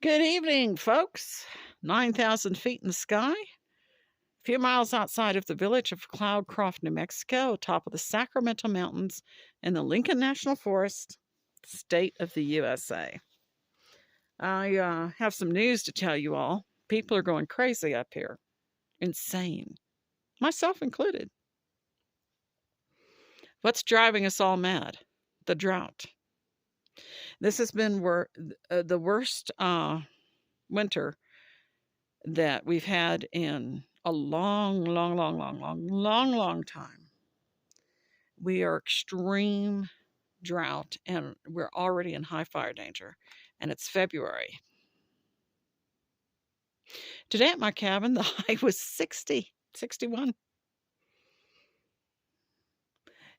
Good evening, folks. 9,000 feet in the sky, a few miles outside of the village of Cloudcroft, New Mexico, top of the Sacramento Mountains in the Lincoln National Forest, state of the USA. I have some news to tell you all. People are going crazy up here. Insane. Myself included. What's driving us all mad? The drought. This has been the worst winter that we've had in a long time. We are extreme drought and we're already in high fire danger, and it's February. Today at my cabin, the high was 60, 61.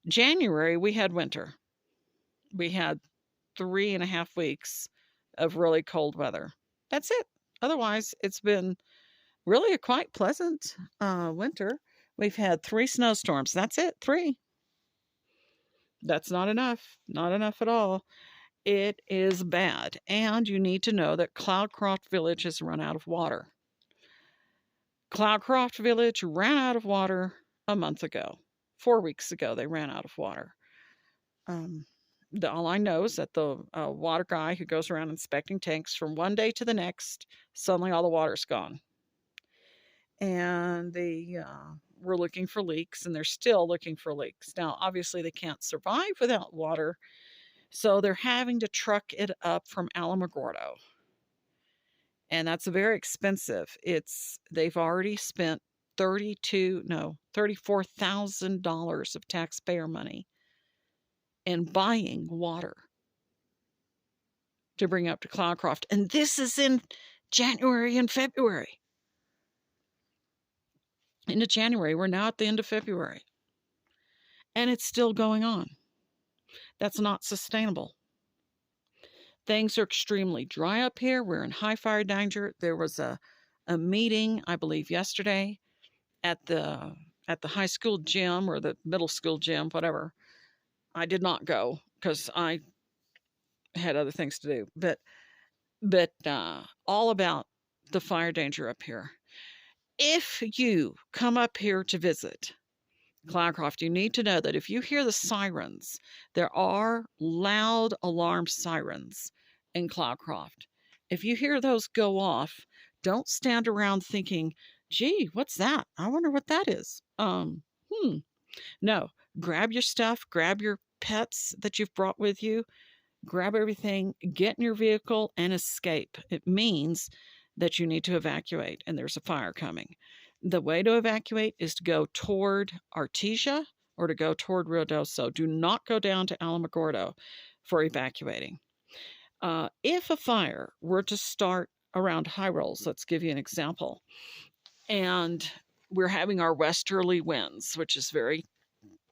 January, we had winter. We had 3.5 weeks of really cold weather. That's it. Otherwise, it's been really a quite pleasant winter. We've had 3 snowstorms. That's it, 3. That's not enough. Not enough at all. It is bad. And you need to know that Cloudcroft Village has run out of water. Cloudcroft Village ran out of water a month ago. 4 weeks ago, they ran out of water. All I know is that the water guy who goes around inspecting tanks from one day to the next, suddenly all the water's gone. And they were looking for leaks, and they're still looking for leaks. Now, obviously, they can't survive without water, so they're having to truck it up from Alamogordo. And that's very expensive. They've already spent $34,000 of taxpayer money in buying water to bring up to Cloudcroft. And this is in January and February. Into January, we're now at the end of February. And it's still going on. That's not sustainable. Things are extremely dry up here. We're in high fire danger. There was a meeting, I believe, yesterday at the high school gym or the middle school gym, whatever. I did not go because I had other things to do. But all about the fire danger up here. If you come up here to visit Cloudcroft, you need to know that if you hear the sirens, there are loud alarm sirens in Cloudcroft. If you hear those go off, don't stand around thinking, gee, what's that? I wonder what that is. No, grab your stuff, grab your pets that you've brought with you, grab everything, get in your vehicle, and escape. It means that you need to evacuate, and there's a fire coming. The way to evacuate is to go toward Artesia or to go toward Ruidoso. Do not go down to Alamogordo for evacuating. If a fire were to start around High Rolls, let's give you an example, and we're having our westerly winds, which is very,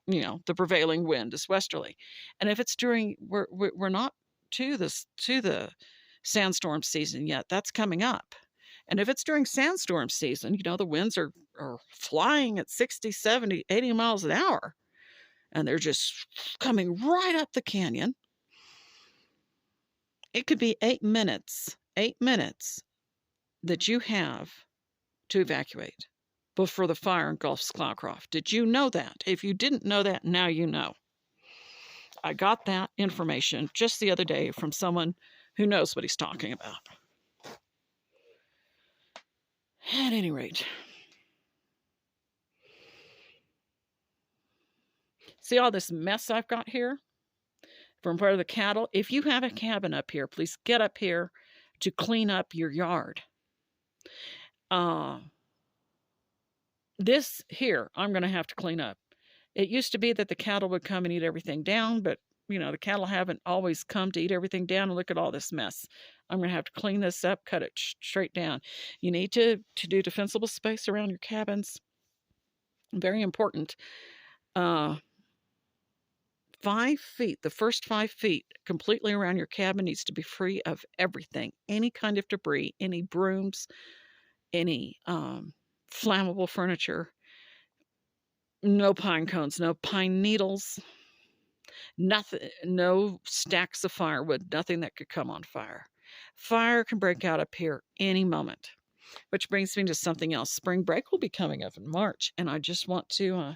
the prevailing wind is westerly. And if it's we're not to the sandstorm season yet, that's coming up. And if it's during sandstorm season, the winds are flying at 60, 70, 80 miles an hour, and they're just coming right up the canyon. It could be 8 minutes that you have to evacuate before the fire engulfs Cloudcroft. Did you know that? If you didn't know that, now you know. I got that information just the other day from someone who knows what he's talking about. At any rate, see all this mess I've got here from where the cattle. If you have a cabin up here, please get up here to clean up your yard. This here, I'm going to have to clean up. It used to be that the cattle would come and eat everything down, but the cattle haven't always come to eat everything down. And look at all this mess. I'm going to have to clean this up, cut it straight down. You need to do defensible space around your cabins. Very important. 5 feet, the first 5 feet completely around your cabin needs to be free of everything. Any kind of debris, any brooms, any flammable furniture. No pine cones, no pine needles. Nothing, no stacks of firewood, nothing that could come on fire. Fire can break out up here any moment, which brings me to something else. Spring break will be coming up in March, and I just want to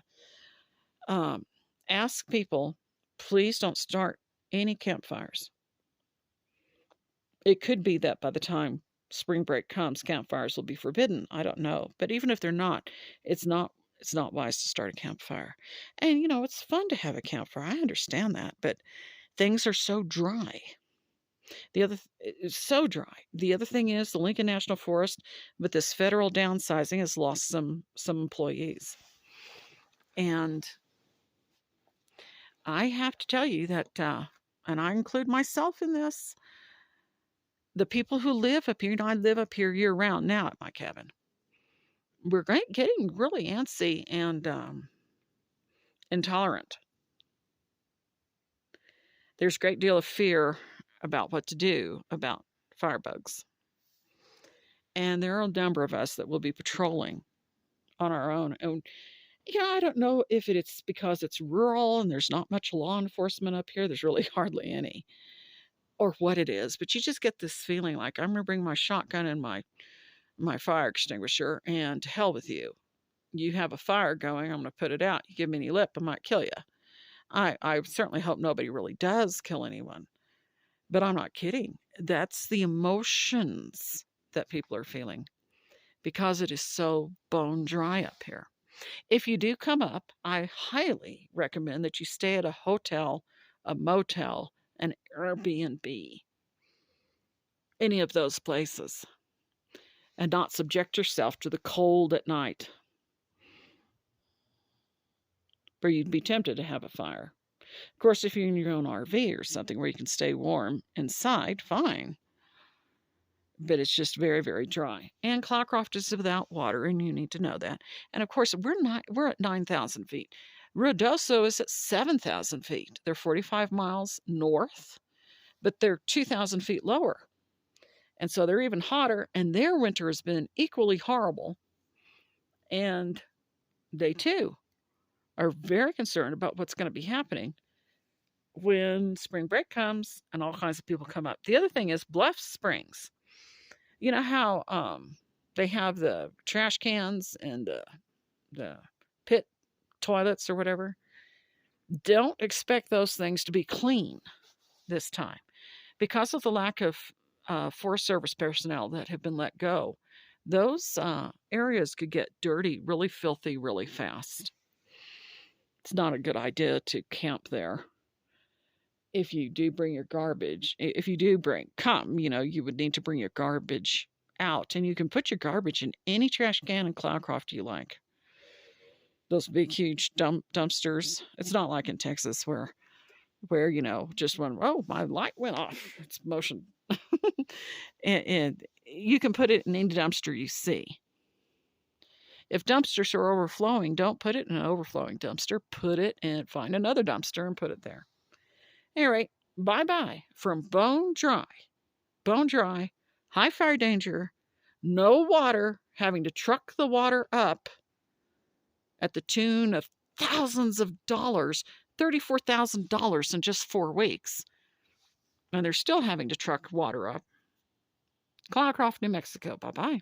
ask people, please don't start any campfires. It could be that by the time spring break comes, campfires will be forbidden. I don't know. But even if they're not, it's not wise to start a campfire. And it's fun to have a campfire. I understand that, but things are so dry. It's so dry. The other thing is the Lincoln National Forest, with this federal downsizing, has lost some employees. And I have to tell you that, and I include myself in this, the people who live up here, I live up here year round now at my cabin. We're getting really antsy and intolerant. There's a great deal of fear about what to do about firebugs. And there are a number of us that will be patrolling on our own. And, I don't know if it's because it's rural and there's not much law enforcement up here. There's really hardly any. Or what it is. But you just get this feeling like, I'm going to bring my shotgun and my fire extinguisher, and to hell with you. You have a fire going, I'm going to put it out. You give me any lip, I might kill you. I certainly hope nobody really does kill anyone. But I'm not kidding. That's the emotions that people are feeling because it is so bone dry up here. If you do come up, I highly recommend that you stay at a hotel, a motel, an Airbnb, any of those places, and not subject yourself to the cold at night, where you'd be tempted to have a fire. Of course, if you're in your own RV or something where you can stay warm inside, fine. But it's just very, very dry. And Cloudcroft is without water, and you need to know that. And of course, we're at 9,000 feet. Ruidoso is at 7,000 feet. They're 45 miles north, but they're 2,000 feet lower. And so they're even hotter, and their winter has been equally horrible. And they, too, are very concerned about what's going to be happening when spring break comes and all kinds of people come up. The other thing is Bluff Springs. You know how they have the trash cans and the pit toilets or whatever? Don't expect those things to be clean this time. Because of the lack of Forest Service personnel that have been let go, those areas could get dirty, really filthy, really fast. It's not a good idea to camp there. If you do bring your garbage, if you do you would need to bring your garbage out. And you can put your garbage in any trash can in Cloudcroft you like. Those big, huge dumpsters. It's not like in Texas where just when, my light went off. It's motion. and you can put it in any dumpster you see. If dumpsters are overflowing, don't put it in an overflowing dumpster. Put it and find another dumpster and put it there. Anyway, bye-bye from bone dry, high fire danger, no water, having to truck the water up at the tune of thousands of dollars, $34,000 in just 4 weeks. And they're still having to truck water up. Cloudcroft, New Mexico. Bye-bye.